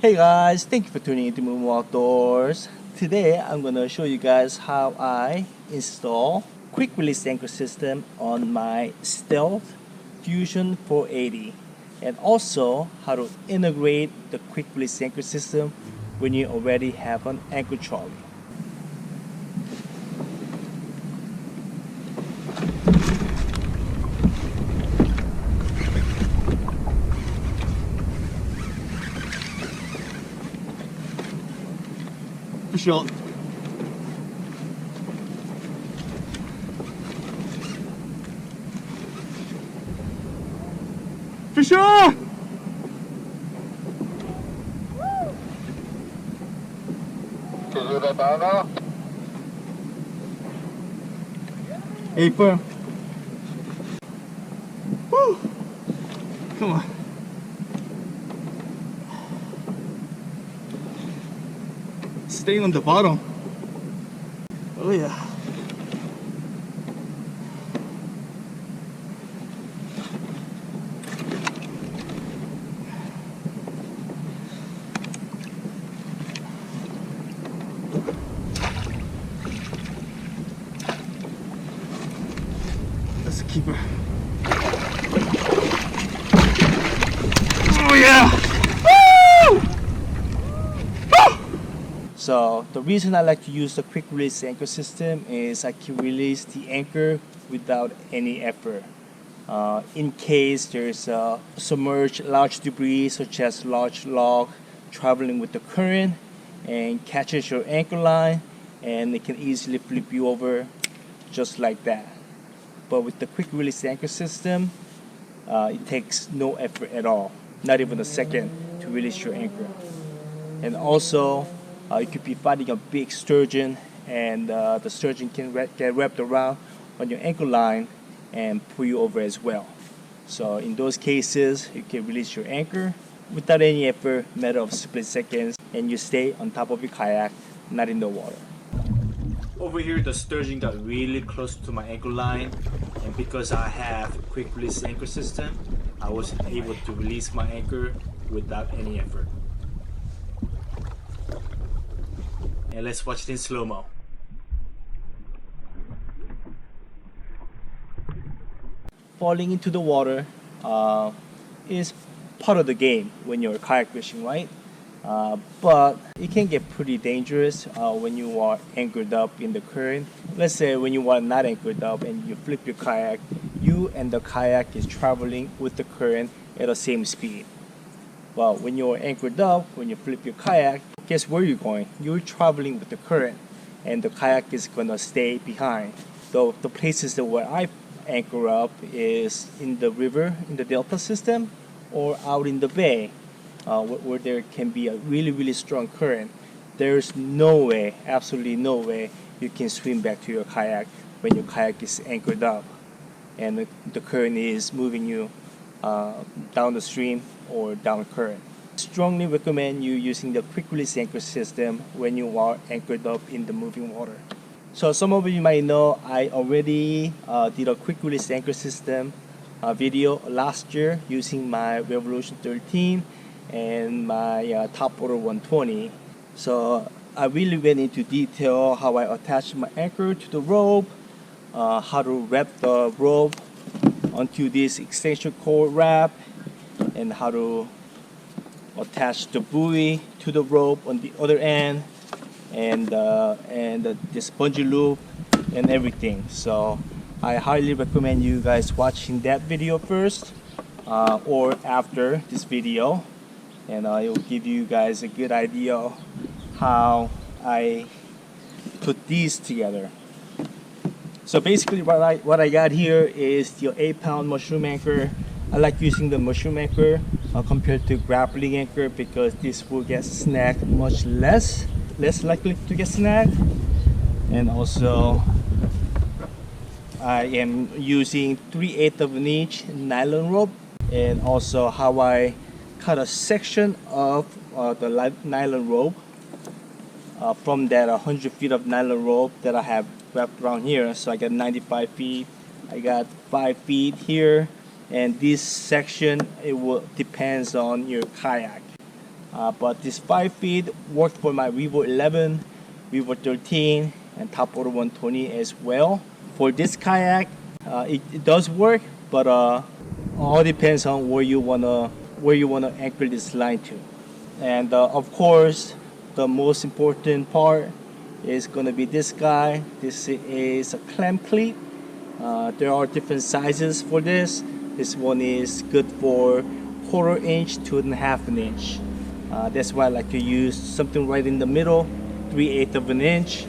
Hey guys, thank you for tuning into Moo Outdoors. Today I'm gonna show you guys how I install quick release anchor system on my Stealth Fusion 480 and also how to integrate the quick release anchor system when you already have an anchor trolley. Fish on. Fish on! Hey, firm. Woo! Come on. Staying on the bottom. Oh yeah. That's the keeper. Oh yeah! So the reason I like to use the quick release anchor system is I can release the anchor without any effort. In case there's submerged large debris such as large log traveling with the current and catches your anchor line, and it can easily flip you over just like that. But with the quick release anchor system, it takes no effort at all, not even a second to release your anchor. And also you could be fighting a big sturgeon and the sturgeon can get wrapped around on your ankle line and pull you over as well. So in those cases, you can release your anchor without any effort, matter of split seconds, and you stay on top of your kayak, not in the water. Over here, the sturgeon got really close to my ankle line, and because I have a quick release anchor system, I was able to release my anchor without any effort. And let's watch it in slow-mo. Falling into the water is part of the game when you're kayak fishing, right? But it can get pretty dangerous when you are anchored up in the current. Let's say when you are not anchored up and you flip your kayak, you and the kayak is traveling with the current at the same speed. Well, when you're anchored up, when you flip your kayak, guess where you're going? You're traveling with the current, and the kayak is gonna stay behind. Though the places that where I anchor up is in the river, in the delta system, or out in the bay, where there can be a really strong current. There's no way, absolutely no way, you can swim back to your kayak when your kayak is anchored up, and the current is moving you down the stream or down current. Strongly recommend you using the quick release anchor system when you are anchored up in the moving water. So some of you might know I already did a quick release anchor system video last year using my Revolution 13 and my Top Order 120. So I really went into detail how I attach my anchor to the rope, how to wrap the rope onto this extension cord wrap, and how to attach the buoy to the rope on the other end, and this bungee loop and everything. So I highly recommend you guys watching that video first or after this video, and it will give you guys a good idea of how I put these together. So basically what I got here is the 8-pound mushroom anchor. I like using the mushroom anchor compared to grappling anchor because this will get snagged much less likely to get snagged. And also I am using 3/8 of an inch nylon rope, and also how I cut a section of the nylon rope from that 100 feet of nylon rope that I have wrapped around here. So I got 95 feet, I got 5 feet here, and this section, it will depends on your kayak. but this 5 feet worked for my Revo 11, Revo 13, and Top Water 120 as well. For this kayak, it does work, but all depends on where you wanna anchor this line to. And of course, the most important part is gonna be this guy. This is a clamp cleat. There are different sizes for this. This one is good for 1/4 inch to 1/2 inch. That's why I like to use something right in the middle, 3/8 of an inch.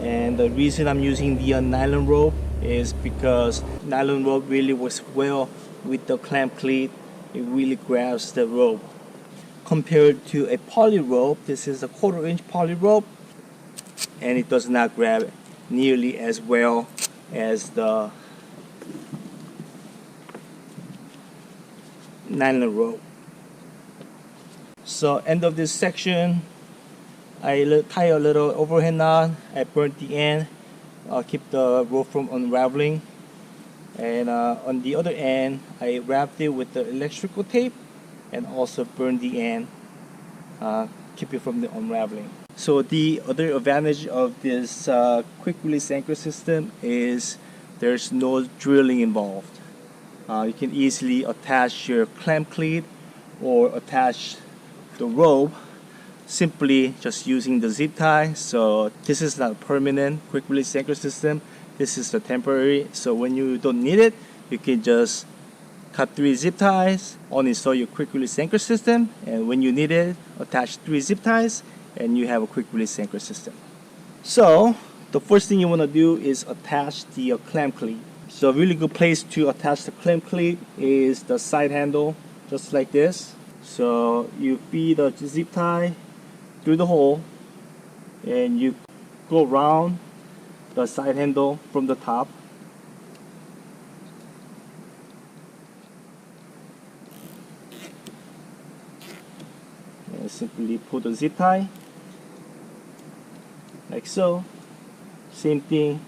And the reason I'm using the nylon rope is because nylon rope really works well with the clamp cleat. It really grabs the rope. Compared to a poly rope, this is a 1/4 inch poly rope, and it does not grab nearly as well as the nylon rope. So end of this section, I tie a little overhead knot. I burnt the end, keep the rope from unraveling, and on the other end I wrapped it with the electrical tape and also burned the end, keep it from the unraveling. So the other advantage of this quick release anchor system is there's no drilling involved. You can easily attach your clamp cleat or attach the rope simply just using the zip tie. So this is not a permanent quick release anchor system. This is the temporary. So when you don't need it, you can just cut 3 zip ties, uninstall your quick release anchor system, and when you need it, attach 3 zip ties, and you have a quick release anchor system. So the first thing you want to do is attach the clamp cleat. So a really good place to attach the clamp cleat is the side handle, just like this. So you feed the zip tie through the hole, and you go around the side handle from the top. And simply pull the zip tie like so. Same thing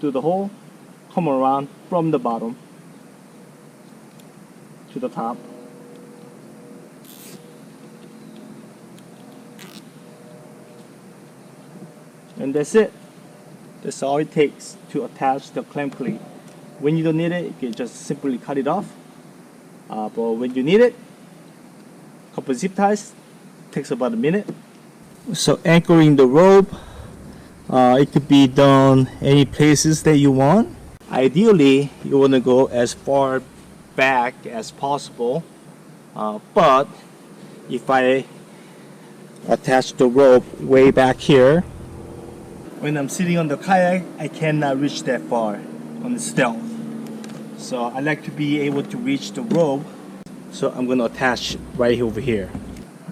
through the hole, come around from the bottom to the top. And that's it. That's all it takes to attach the clamp cleat. When you don't need it, you can just simply cut it off. But when you need it, a couple zip ties, takes about a minute. So anchoring the rope, it could be done any places that you want. Ideally, you want to go as far back as possible. But if I attach the rope way back here, when I'm sitting on the kayak, I cannot reach that far on the stealth. So I like to be able to reach the rope. So I'm going to attach right over here.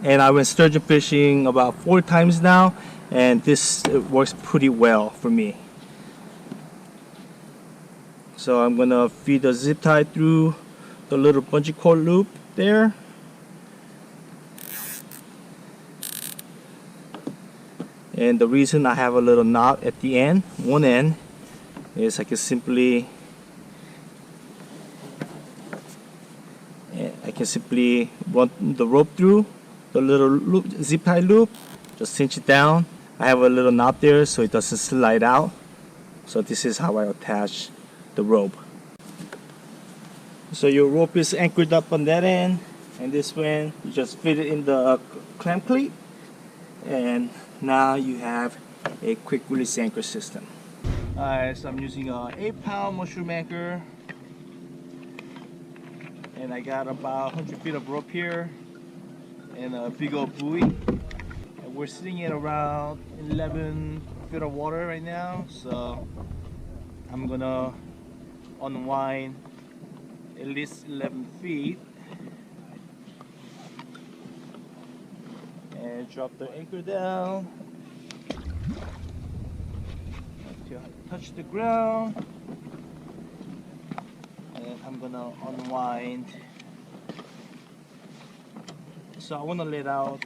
And I went sturgeon fishing about 4 times now, and this works pretty well for me. So I'm going to feed the zip tie through the little bungee cord loop there. And the reason I have a little knot at the end, one end, is I can simply run the rope through the little loop, zip tie loop, just cinch it down. I have a little knot there so it doesn't slide out. So this is how I attach the rope. So your rope is anchored up on that end, and this one you just fit it in the clamp cleat, and now you have a quick release anchor system. Alright, so I'm using a 8-pound mushroom anchor, and I got about 100 feet of rope here and a big old buoy, and we're sitting at around 11 feet of water right now. So I'm gonna unwind at least 11 feet and drop the anchor down until I touch the ground, and I'm gonna unwind. So I want to let out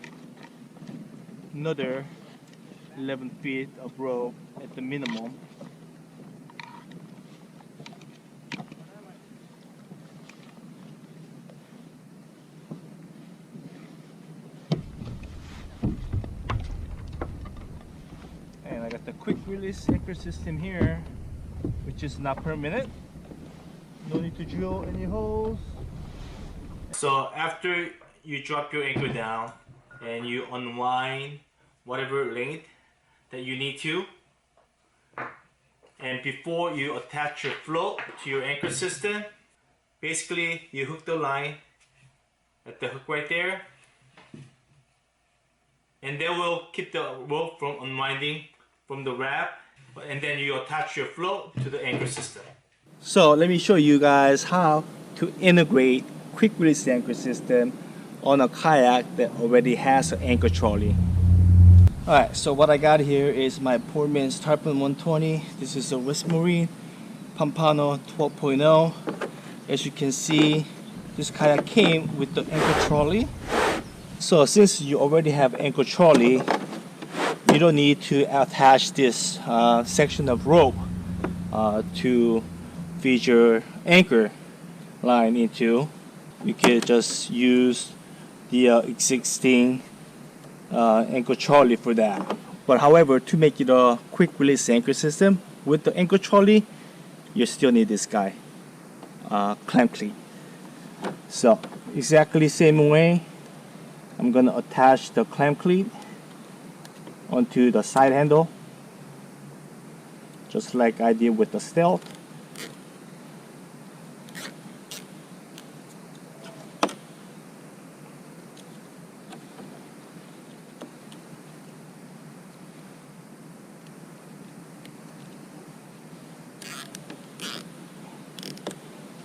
another 11 feet of rope at the minimum. the quick release anchor system here, which is not permanent. No need to drill any holes. So after you drop your anchor down and you unwind whatever length that you need to, and before you attach your float to your anchor system, basically you hook the line at the hook right there, and that will keep the rope from unwinding from the wrap, and then you attach your float to the anchor system. So let me show you guys how to integrate quick release anchor system on a kayak that already has an anchor trolley. Alright, so what I got here is my Portman's Tarpon 120. This is a West Marine Pampano 12.0. As you can see, this kayak came with the anchor trolley. So since you already have anchor trolley, you don't need to attach this section of rope to feed your anchor line into. You can just use the existing anchor trolley for that. But however, to make it a quick release anchor system with the anchor trolley, you still need this guy, clamp cleat. So exactly same way, I'm gonna attach the clamp cleat onto the side handle, just like I did with the Stealth.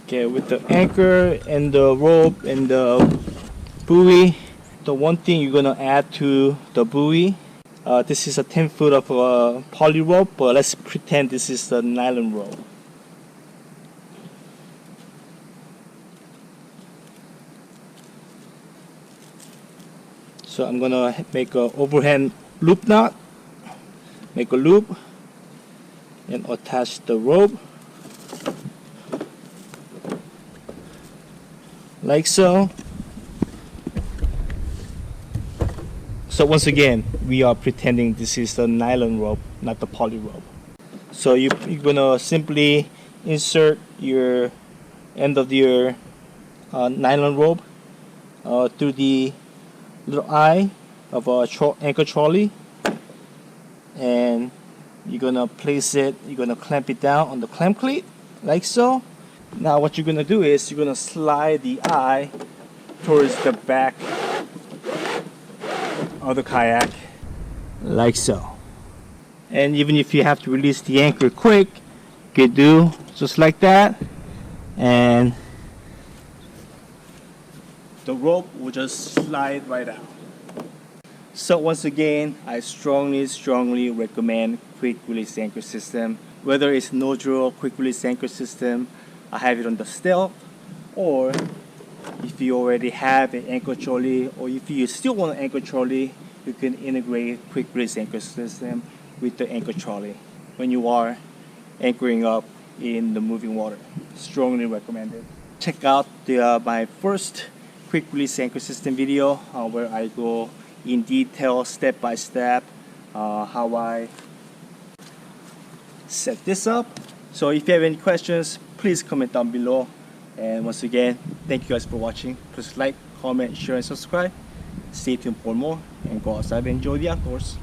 Okay, with the anchor and the rope and the buoy, the one thing you're gonna add to the buoy, this is a 10 foot of poly rope, but let's pretend this is the nylon rope. So I'm gonna make an overhand loop knot, make a loop, and attach the rope like so. So once again, we are pretending this is the nylon rope, not the poly rope. So you're gonna simply insert your end of your nylon rope through the little eye of a anchor trolley, and you're gonna place it, you're gonna clamp it down on the clamp cleat like so. Now what you're gonna do is you're gonna slide the eye towards the back of the kayak like so. And even if you have to release the anchor quick, you can do just like that, and the rope will just slide right out. So once again, I strongly recommend quick release anchor system. Whether it's no drill quick release anchor system, I have it on the Stealth, or if you already have an anchor trolley, or if you still want an anchor trolley, you can integrate quick release anchor system with the anchor trolley when you are anchoring up in the moving water. Strongly recommended. Check out my first quick release anchor system video where I go in detail, step by step, how I set this up. So if you have any questions, please comment down below. And once again, thank you guys for watching. Please like, comment, share, and subscribe. Stay tuned for more, and go outside and enjoy the outdoors.